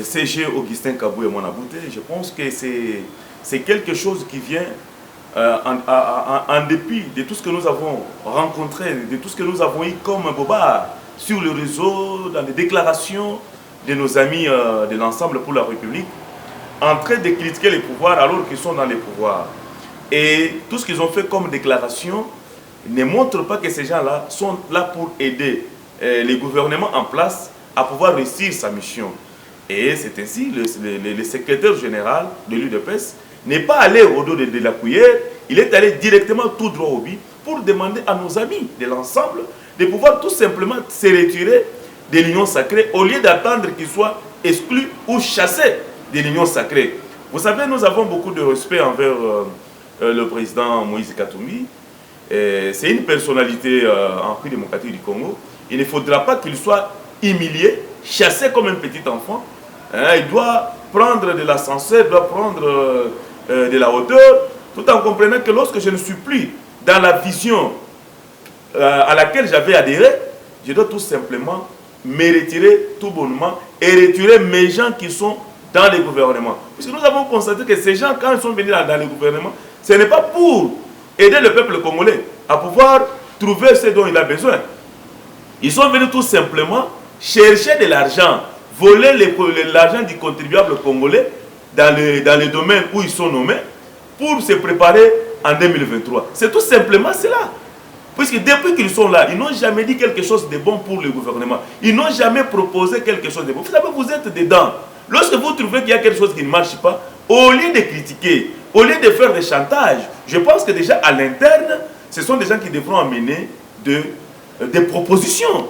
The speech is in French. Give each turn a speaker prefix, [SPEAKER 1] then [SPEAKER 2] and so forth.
[SPEAKER 1] CG Augustin Kabou et Monabouté, je pense que c'est quelque chose qui vient en dépit de tout ce que nous avons rencontré, de tout ce que nous avons eu comme boba sur le réseau, dans les déclarations de nos amis de l'Ensemble pour la République, en train de critiquer les pouvoirs alors qu'ils sont dans les pouvoirs. Et tout ce qu'ils ont fait comme déclaration ne montre pas que ces gens-là sont là pour aider les gouvernements en place à pouvoir réussir sa mission. Et c'est ainsi, le secrétaire général de l'UDPS n'est pas allé au dos de la cuillère, il est allé directement tout droit au but pour demander à nos amis de l'ensemble de pouvoir tout simplement se retirer de l'union sacrée au lieu d'attendre qu'ils soient exclus ou chassés de l'union sacrée. Vous savez, nous avons beaucoup de respect envers le président Moïse Katumbi. C'est une personnalité en République démocratique du Congo. Il ne faudra pas qu'il soit humilié, chassé comme un petit enfant. Il doit prendre de l'ascenseur, il doit prendre de la hauteur, tout en comprenant que lorsque je ne suis plus dans la vision à laquelle j'avais adhéré, je dois tout simplement me retirer tout bonnement et retirer mes gens qui sont dans les gouvernements. Parce que nous avons constaté que ces gens, quand ils sont venus dans les gouvernements, ce n'est pas pour aider le peuple congolais à pouvoir trouver ce dont il a besoin. Ils sont venus tout simplement chercher de l'argent, voler l'argent du contribuable congolais dans les domaines où ils sont nommés pour se préparer en 2023. C'est tout simplement cela. Puisque depuis qu'ils sont là, ils n'ont jamais dit quelque chose de bon pour le gouvernement. Ils n'ont jamais proposé quelque chose de bon. Vous savez, vous êtes dedans. Lorsque vous trouvez qu'il y a quelque chose qui ne marche pas, au lieu de critiquer, au lieu de faire des chantages, je pense que déjà à l'interne, ce sont des gens qui devront amener des propositions.